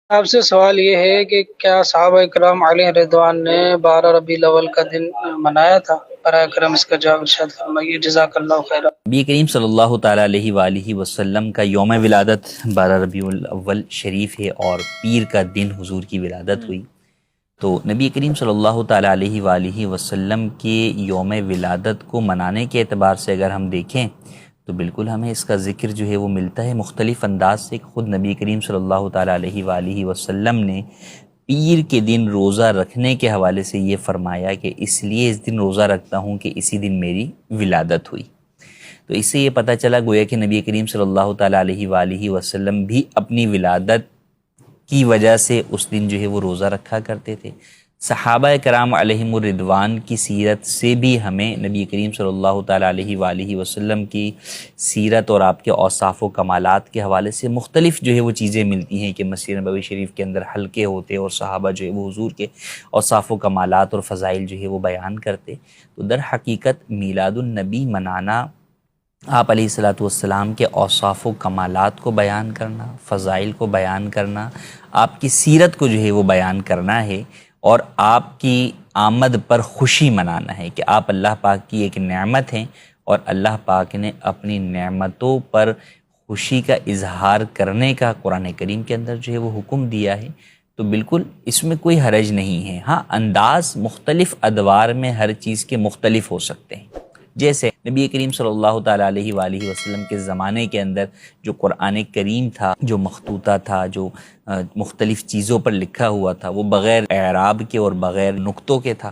آپ سے سوال یہ ہے کہ کیا صحابہ کرام علیہ رضوان نے 12 ربیع الاول کا دن منایا تھا؟ برائے کرم اس کا جواب ارشاد فرمائیے، جزاک اللہ خیر۔ نبی کریم صلی اللہ تعالیٰ علیہ وآلہ وسلم کا یوم ولادت 12 ربیع الاول شریف ہے اور پیر کا دن حضور کی ولادت ہوئی، تو نبی کریم صلی اللہ تعالیٰ علیہ وآلہ وسلم کے یوم ولادت کو منانے کے اعتبار سے اگر ہم دیکھیں تو بالکل ہمیں اس کا ذکر جو ہے وہ ملتا ہے مختلف انداز سے۔ خود نبی کریم صلی اللہ تعالیٰ علیہ وآلہ وسلم نے پیر کے دن روزہ رکھنے کے حوالے سے یہ فرمایا کہ اس لیے اس دن روزہ رکھتا ہوں کہ اسی دن میری ولادت ہوئی۔ تو اس سے یہ پتہ چلا گویا کہ نبی کریم صلی اللہ تعالیٰ علیہ وآلہ وسلم بھی اپنی ولادت کی وجہ سے اس دن جو ہے وہ روزہ رکھا کرتے تھے۔ صحابہ کرام علیہم الرضوان کی سیرت سے بھی ہمیں نبی کریم صلی اللہ تعالیٰ علیہ وآلہ وسلم کی سیرت اور آپ کے اوصاف و کمالات کے حوالے سے مختلف جو ہے وہ چیزیں ملتی ہیں کہ مسجد نبوی شریف کے اندر حلقے ہوتے اور صحابہ جو ہے وہ حضور کے اوصاف و کمالات اور فضائل جو ہے وہ بیان کرتے۔ تو در حقیقت میلاد النبی منانا آپ علیہ الصلاۃ والسلام کے اوصاف و کمالات کو بیان کرنا، فضائل کو بیان کرنا، آپ کی سیرت کو جو ہے وہ بیان کرنا ہے اور آپ کی آمد پر خوشی منانا ہے کہ آپ اللہ پاک کی ایک نعمت ہیں اور اللہ پاک نے اپنی نعمتوں پر خوشی کا اظہار کرنے کا قرآن کریم کے اندر جو ہے وہ حکم دیا ہے۔ تو بالکل اس میں کوئی حرج نہیں ہے، ہاں انداز مختلف ادوار میں ہر چیز کے مختلف ہو سکتے ہیں۔ جیسے نبی کریم صلی اللہ تعالیٰ علیہ وآلہ وسلم کے زمانے کے اندر جو قرآن کریم تھا، جو مخطوطہ تھا، جو مختلف چیزوں پر لکھا ہوا تھا، وہ بغیر اعراب کے اور بغیر نقطوں کے تھا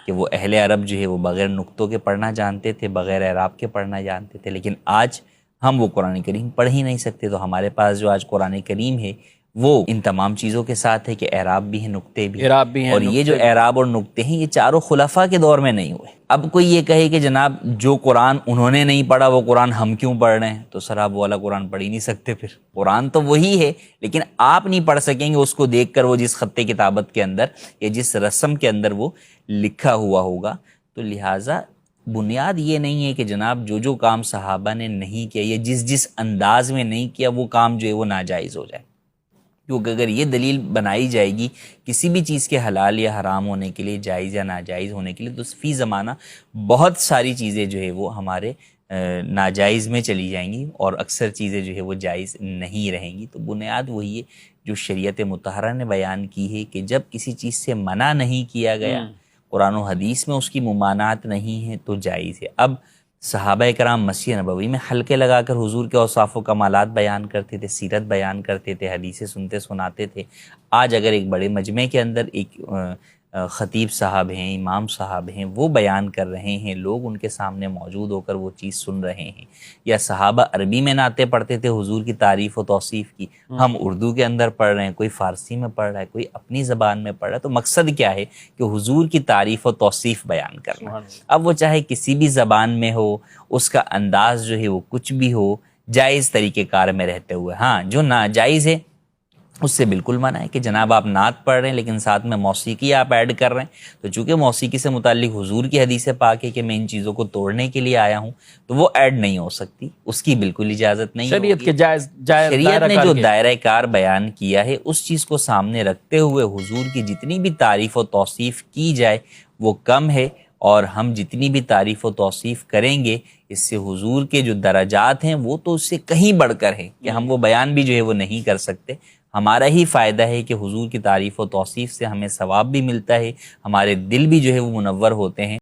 کہ وہ اہل عرب جو ہے وہ بغیر نقطوں کے پڑھنا جانتے تھے، بغیر اعراب کے پڑھنا جانتے تھے۔ لیکن آج ہم وہ قرآن کریم پڑھ ہی نہیں سکتے، تو ہمارے پاس جو آج قرآن کریم ہے وہ ان تمام چیزوں کے ساتھ ہے کہ اعراب بھی ہیں، نقطے بھی ہیں، اور یہ جو اعراب اور نقطے ہیں یہ چاروں خلفاء کے دور میں نہیں ہوئے۔ اب کوئی یہ کہے کہ جناب جو قرآن انہوں نے نہیں پڑھا وہ قرآن ہم کیوں پڑھ رہے ہیں، تو سر آپ وہ والا قرآن پڑھ ہی نہیں سکتے، پھر قرآن تو وہی ہے لیکن آپ نہیں پڑھ سکیں گے اس کو دیکھ کر، وہ جس خط کتابت کے اندر یا جس رسم کے اندر وہ لکھا ہوا ہوگا۔ تو لہٰذا بنیاد یہ نہیں ہے کہ جناب جو کام صحابہ نے نہیں کیا یا جس انداز میں نہیں کیا وہ کام جو ہے وہ ناجائز ہو جائے، کیونکہ اگر یہ دلیل بنائی جائے گی کسی بھی چیز کے حلال یا حرام ہونے کے لیے، جائز یا ناجائز ہونے کے لیے، تو فی زمانہ بہت ساری چیزیں جو ہے وہ ہمارے ناجائز میں چلی جائیں گی اور اکثر چیزیں جو ہے وہ جائز نہیں رہیں گی۔ تو بنیاد وہی ہے جو شریعت مطہرہ نے بیان کی ہے کہ جب کسی چیز سے منع نہیں کیا گیا، قرآن و حدیث میں اس کی ممانعت نہیں ہے تو جائز ہے۔ اب صحابہ کرام مسجد نبوی میں حلقے لگا کر حضور کے اوصاف و کمالات بیان کرتے تھے، سیرت بیان کرتے تھے، حدیثیں سنتے سناتے تھے۔ آج اگر ایک بڑے مجمع کے اندر ایک خطیب صاحب ہیں، امام صاحب ہیں، وہ بیان کر رہے ہیں، لوگ ان کے سامنے موجود ہو کر وہ چیز سن رہے ہیں، یا صحابہ عربی میں نعتیں پڑھتے تھے حضور کی تعریف و توصیف کی، ہم اردو کے اندر پڑھ رہے ہیں، کوئی فارسی میں پڑھ رہا ہے، کوئی اپنی زبان میں پڑھ رہا ہے، تو مقصد کیا ہے کہ حضور کی تعریف و توصیف بیان کرنا۔ اب وہ چاہے کسی بھی زبان میں ہو، اس کا انداز جو ہے وہ کچھ بھی ہو، جائز طریقہ کار میں رہتے ہوئے۔ ہاں جو ناجائز ہے اس سے بالکل منع ہے کہ جناب آپ نعت پڑھ رہے ہیں لیکن ساتھ میں موسیقی آپ ایڈ کر رہے ہیں، تو چونکہ موسیقی سے متعلق حضور کی حدیث پاک ہے کہ میں ان چیزوں کو توڑنے کے لیے آیا ہوں، تو وہ ایڈ نہیں ہو سکتی، اس کی بالکل اجازت نہیں ہوگی۔ شریعت نے جو دائرہ کار بیان کیا ہے اس چیز کو سامنے رکھتے ہوئے حضور کی جتنی بھی تعریف و توصیف کی جائے وہ کم ہے، اور ہم جتنی بھی تعریف و توصیف کریں گے اس سے حضور کے جو درجات ہیں وہ تو اس سے کہیں بڑھ کر ہیں کہ ہم وہ بیان بھی جو ہے وہ نہیں کر سکتے۔ ہمارا ہی فائدہ ہے کہ حضور کی تعریف و توصیف سے ہمیں ثواب بھی ملتا ہے، ہمارے دل بھی جو ہے وہ منور ہوتے ہیں۔